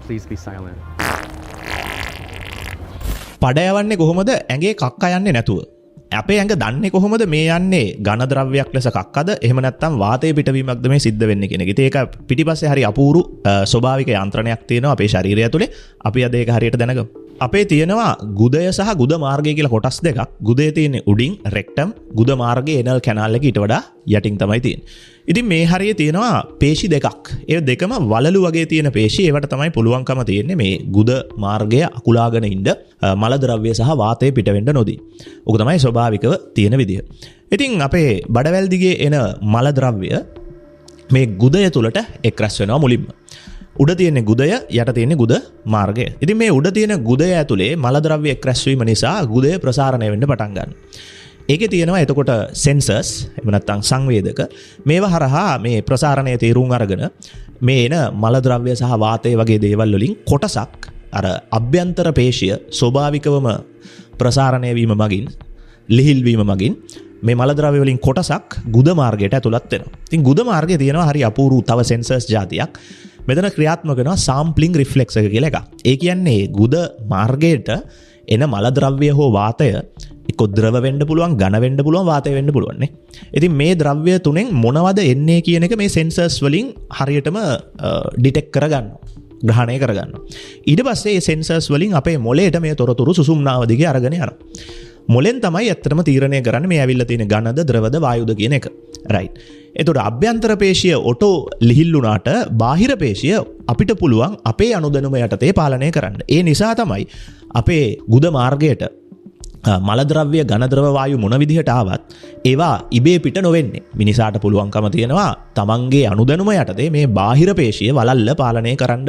Please be silent. පඩ යවන්නේ කොහොමද ඇඟේ කක්ක යන්නේ නැතුව? අපේ ඇඟ දන්නේ කොහොමද මේ යන්නේ ඝන ද්‍රව්‍යයක් ලෙස කක්කද එහෙම නැත්නම් වාතයේ පිටවීමක්ද මේ සිද්ධ වෙන්නේ කියන එක. ඉතින් ඒක පිටිපස්සේ හරි අපූරු ස්වභාවික යන්ත්‍රණයක් තියෙනවා අපේ ශරීරය ඇතුලේ. අපි අද ඒක හරියට දැනගමු. අපේ තියෙනවා ගුදය සහ ගුද මාර්ගය කියලා කොටස් දෙකක්. ගුදේ තියෙන්නේ උඩින් රෙක්ටම්, ගුද මාර්ගයේ එනල් කැනාල් එක ඊට වඩා යටින් තමයි තියෙන්නේ. ඉතින් මේ හරියේ තියෙනවා පේශි දෙකක්. ඒ දෙකම වලලු වගේ තියෙන පේශි. ඒවට තමයි පුළුවන්කම තියෙන්නේ මේ ගුද මාර්ගය අකුලාගෙන ඉන්න මල ද්‍රව්‍ය සහ වාතය පිට වෙන්න නොදී. ඕක තමයි ස්වභාවිකව තියෙන විදිය. ඉතින් අපේ බඩවැල් දිගේ එන මල ද්‍රව්‍ය මේ ගුදය තුලට එක් රැස් වෙනවා මුලින්ම. උඩ තියෙන ගුදය යට තියෙන ගුද මාර්ගය. ඉතින් මේ උඩ තියෙන ගුදය ඇතුලේ මල ද්‍රව්‍ය එක් රැස් වීම නිසා ගුදය ප්‍රසාරණය වෙන්න පටන් ගන්නවා. ඒකේ තියෙනවා එතකොට සෙන්සර්ස් එහෙම නැත්නම් සංවේදක. මේවා හරහා මේ ප්‍රසාරණය තීරුම් අරගෙන මේ එන මල ද්‍රව්‍ය සහ වාතය වගේ දේවල් වලින් කොටසක් අර අභ්‍යන්තර පේශිය ස්වභාවිකවම ප්‍රසාරණය වීම මගින් ලිහිල් වීම මගින් මේ මල ද්‍රව්‍ය වලින් කොටසක් ගුද මාර්ගයට ඇතුළත් වෙනවා. ඉතින් ගුද මාර්ගයේ තියෙනවා හරි අපූර්ව තව සෙන්සර්ස් જાතියක්. මෙතන ක්‍රියාත්මක වෙනවා සාම්ප්ලිං රිෆ්ලෙක්ස් එක කියලා එකක්. ඒ කියන්නේ ගුද මාර්ගයට එන මල ද්‍රව්‍ය හෝ වාතය එක්ක ද්‍රව වෙන්න පුළුවන්, ඝන වෙන්න පුළුවන්, වාතය වෙන්න පුළුවන් නේ. ඉතින් මේ ද්‍රව්‍ය තුනෙන් මොනවද එන්නේ කියන එක මේ සෙන්සර්ස් වලින් හරියටම ඩිටෙක්ට් කරගන්නවා. ග්‍රහණය කරගන්නවා. ඊට පස්සේ මේ සෙන්සර්ස් වලින් අපේ මොළයට මේ තොරතුරු සුසුම්නාව දිගේ අරගෙන යනවා. මොළෙන් තමයි ඇත්තටම තීරණය කරන්නේ මේ ඇවිල්ලා තියෙන ඝනද, ද්‍රවද, වායුද කියන එක. රයිට්. එතකොට අභ්‍යන්තර පේශිය ඔටෝ ලිහිල් වුණාට බාහිර පේශිය අපිට පුළුවන් අපේ අනුදැනුම යටතේ පාලනය කරන්න. ඒ නිසා තමයි අපේ ගුද මාර්ගයට මල ද්‍රව්‍ය, ඝන ද්‍රව, වායු මොන විදිහට ආවත් ඒවා ඉබේ පිට නොවෙන්නේ. මිනිසාට පුළුවන්කම තියෙනවා තමන්ගේ අනුදැනුම යටතේ මේ බාහිර පේශිය වලල්ල පාලනය කරන්න.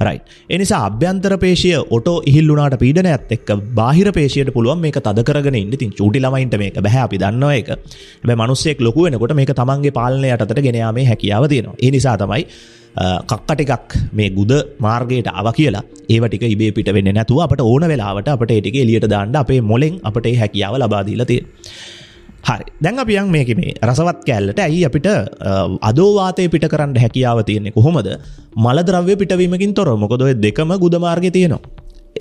රයිට්. ඒ නිසා අභ්‍යන්තර පේශිය ඔටෝ ඉහිල් වුණාට පීඩනයත් එක්ක බාහිර පේශියට පුළුවන් මේක තද කරගෙන ඉන්න. ඉතින් චූටි ළමයින්ට මේක බෑ අපි දන්නවා ඒක. හැබැයි මිනිස්සෙක් ලොකු වෙනකොට මේක තමන්ගේ පාලනය යටතට ගෙන යාමේ හැකියාව තියෙනවා. ඒ නිසා තමයි කක්ක ටිකක් මේ ගුද මාර්ගයට ආවා කියලා ඒව ටික ඉබේ පිට වෙන්නේ නැතුව අපට ඕන වෙලාවට අපට ඒ ටික එළියට දාන්න අපේ මොලෙන් අපට ඒ හැකියාව ලබා දීලා තියෙනවා. හරි. දැන් අපි යන් මේකේ මේ රසවත් කැලලට ඇයි අපිට අදෝ වාතය පිට කරන්න හැකියාව තියෙන්නේ කොහොමද? මල ද්‍රව්‍ය පිටවීමකින් තොරව. මොකද ඔය දෙකම ගුද මාර්ගයේ තියෙනවා.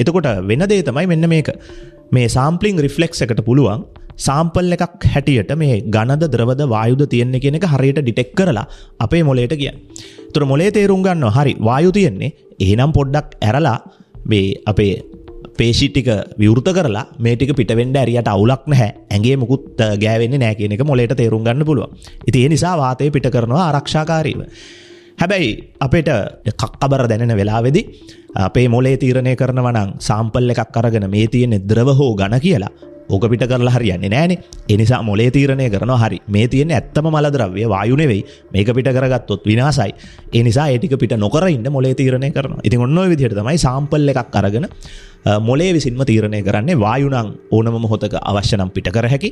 එතකොට වෙන දේ තමයි මෙන්න මේක. මේ සාම්ප්ලිං රිෆ්ලෙක්ස් එකට පුළුවන් සාම්පල් එකක් හැටියට මේ ඝනද, ද්‍රවද, වායුද තියෙන්නේ කියන එක හරියට ඩිටෙක්ට් කරලා අපේ මොළයට කියන්නේ. ඒතර මොළයේ තේරුම් ගන්නවා හරි වායු තියෙන්නේ. එහෙනම් පොඩ්ඩක් ඇරලා මේ අපේ පේශි ටික විවෘත කරලා මේ ටික පිට වෙන්න ඇරියට අවුලක් නැහැ. ඇඟේ මුකුත් ගෑවෙන්නේ නැහැ කියන එක මොළයට තේරුම් ගන්න පුළුවන්. ඉතින් ඒ නිසා වාතය පිට කරනවා ආරක්ෂාකාරීව. හැබැයි අපිට කක්කබර දැනෙන වෙලාවේදී අපේ මොළේ තීරණය කරනවා නම් සාම්පල් එකක් අරගෙන මේ තියෙන ද්‍රව හෝ ඝන කියලා ඕක පිට කරලා හරියන්නේ නැහනේ. ඒ නිසා මොළේ තීරණය කරනවා හරි මේ තියෙන ඇත්තම මල ද්‍රව්‍ය වායු නෙවෙයි. මේක පිට කරගත්තොත් විනාශයි. ඒ නිසා ඒ ටික පිට නොකර ඉන්න මොළේ තීරණය කරනවා. ඉතින් ඔන්න ඔය විදිහට තමයි සාම්පල් එකක් අරගෙන මොළයේ විසින්ම තීරණය කරන්නේ වායු නම් ඕනම මොහොතක අවශ්‍ය නම් පිට කර හැකි.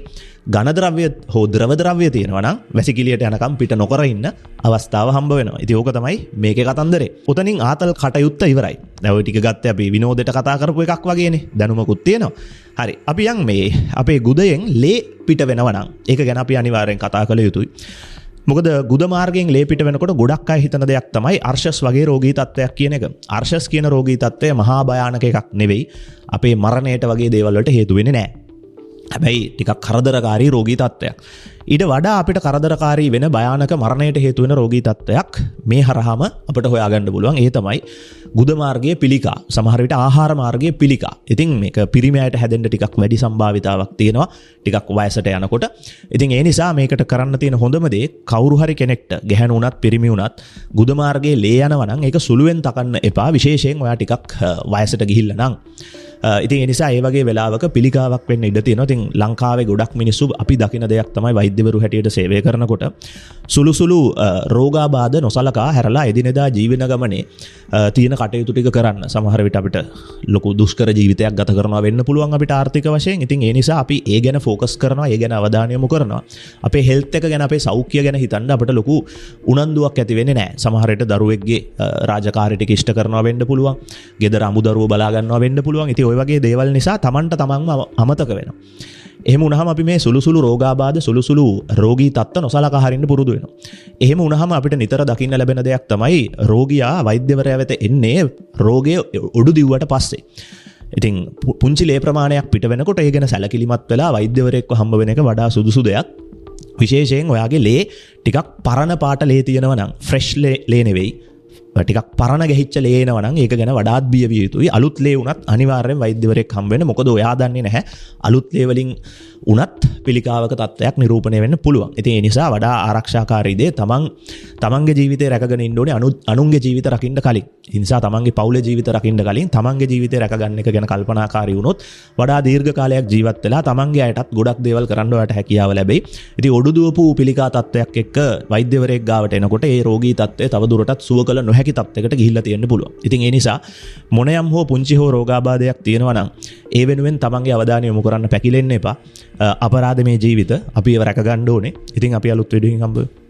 ඝන ද්‍රව්‍ය හෝ ද්‍රව ද්‍රව්‍ය තියෙනවා නම් වැසිකිළියට යනකම් පිට නොකර ඉන්න අවස්ථාව හම්බ වෙනවා. ඉතින් ඕක තමයි මේකේ කතන්දරේ. උතනින් ආතල් කටයුත්ත ඉවරයි. දැන් ඔය ටික ගත්තේ අපි විනෝදයට කතා කරපු එකක් වගේනේ. දැනුමකුත් තියෙනවා. හරි. අපි යන් මේ අපේ ගුදයෙන් ලේ පිට වෙනවා නම් ඒක ගැන අපි අනිවාර්යෙන් කතා කළ යුතුයි. මොකද ගුද මාර්ගයෙන් ලේ පිට වෙනකොට ගොඩක් අය හිතන දෙයක් තමයි අර්ශස් වගේ රෝගී තත්ත්වයක් කියන එක. අර්ශස් කියන රෝගී තත්ත්වය මහා භයානක එකක් නෙවෙයි. අපේ මරණයට වගේ දේවල් වලට හේතු වෙන්නේ නැහැ. හැබැයි ටිකක් කරදරකාරී රෝගී තත්ත්වයක්. ඊට වඩා අපිට කරදරකාරී වෙන භයානක මරණයට හේතු වෙන රෝගී තත්ත්වයක් මේ හරහාම අපිට හොයාගන්න පුළුවන්. ඒ තමයි ගුද මාර්ගයේ පිළිකා. සමහර විට ආහාර මාර්ගයේ පිළිකා. ඉතින් මේක පිරිමෑයට හැදෙන්න ටිකක් වැඩි සම්භාවිතාවක් තියෙනවා. ටිකක් වයසට යනකොට. ඉතින් ඒ නිසා මේකට කරන්න තියෙන හොඳම දේ කවුරු හරි කෙනෙක්ට ගැහැණු වුණත් පිරිමි වුණත් ගුද මාර්ගයේ ලේ යනවා නම් ඒක සුළුවෙන් තකන්න එපා. විශේෂයෙන් ඔයා ටිකක් වයසට ගිහිල්ලා නම්. ඉතින් ඒ නිසා ඒ වගේ වෙලාවක පිළිකාවක් වෙන්න ඉඩ තියෙනවා. ඉතින් ලංකාවේ ගොඩක් මිනිස්සු අපි දකින දෙයක් තමයි වෛද්‍යවරු හැටියට සේවය කරනකොට සුළු රෝගාබාධ නොසලකා හැරලා එදිනෙදා ජීවන ගමනේ තියෙන කටයුතු ටික කරන්න. සමහර විට අපිට ලොකු දුෂ්කර ජීවිතයක් ගත කරනවා වෙන්න පුළුවන් අපිට ආර්ථික වශයෙන්. ඉතින් ඒ නිසා අපි ඒ ගැන ફોකස් කරනවා, ඒ ගැන අවධානය යොමු කරනවා. අපේ හෙල්ත් එක ගැන, අපේ සෞඛ්‍ය ගැන හිතන්න අපිට ලොකු උනන්දුවක් ඇති වෙන්නේ නැහැ. සමහර විට දරුවෙක්ගේ රාජකාරී ටික ඉෂ්ට කරනවා වෙන්න පුළුවන්. ගෙදර අමුදරුවෝ බලා ගන්නවා වෙන්න පුළුවන්. ඉතින් ওই වගේ දේවල් නිසා තමන්ට තමන්ම අමතක වෙනවා. එහෙම වුණාම අපි මේ සුළුසුළු රෝගාබාධ සුළුසුළු රෝගී තත්ත්ව නොසලකා හරින්න පුරුදු වෙනවා. එහෙම වුණාම අපිට නිතර දකින්න ලැබෙන දෙයක් තමයි රෝගියා වෛද්‍යවරයා වෙත එන්නේ රෝගය ඔඩු දිව්වට පස්සේ. ඉතින් පුංචි ලේ ප්‍රමාණයක් පිට වෙනකොට ඒ ගැන සැලකිලිමත් වෙලා වෛද්‍යවරයෙක්ව හම්බ වෙන එක වඩා සුදුසු දෙයක්. විශේෂයෙන් ඔයාගේ ලේ ටිකක් පරණ පාට ලේ තියෙනවා නම් ෆ්‍රෙෂ් ලේ නෙවෙයි ටිකක් පරණ ගැහිච්ච ලේ එනවා නම් ඒක ගැන වඩාත් බිය විය යුතුයි. අලුත් ලේ වුණත් අනිවාර්යෙන් වෛද්‍යවරයෙක් හම්බ වෙන්න. මොකද ඔයා දන්නේ නැහැ අලුත් ලේ වලින් උනත් පිළිකාවක තත්ත්වයක් නිරූපණය වෙන්න පුළුවන්. ඉතින් ඒ නිසා වඩා ආරක්ෂාකාරී දේ තමන්ගේ ජීවිතය රැකගෙන ඉන්න ඕනේ අනුන්ගේ ජීවිත රකින්න කලින්. ඒ නිසා තමන්ගේ පවුලේ ජීවිත රකින්න කලින් තමන්ගේ ජීවිතය රැකගන්න එක ගැන කල්පනාකාරී වුණොත් වඩා දීර්ඝ කාලයක් ජීවත් වෙලා තමන්ගේ අයටත් ගොඩක් දේවල් කරන්න ඔයාලට හැකියාව ලැබෙයි. ඉතින් ඔඩු දුවපු පිළිකා තත්ත්වයක් එක්ක වෛද්‍යවරයෙක් ගාවට එනකොට ඒ රෝගී තත්ත්වය තව දුරටත් සුව කළ නොහැකි තත්ත්වයකට ගිහිල්ලා තියෙන්න පුළුවන්. ඉතින් ඒ නිසා මොනයම් හෝ පුංචි හෝ රෝගාබාධයක් තියෙනවා නම් ඒ වෙනුවෙන් තමන්ගේ අවධානය යොමු කරන්න පැකිලෙන්න එපා. අපරාධ මේ ජීවිත අපි ඒව රැක ගන්න ඕනේ. ඉතින් අපි අලුත් වීඩියෝකින් හම්බ වෙමු.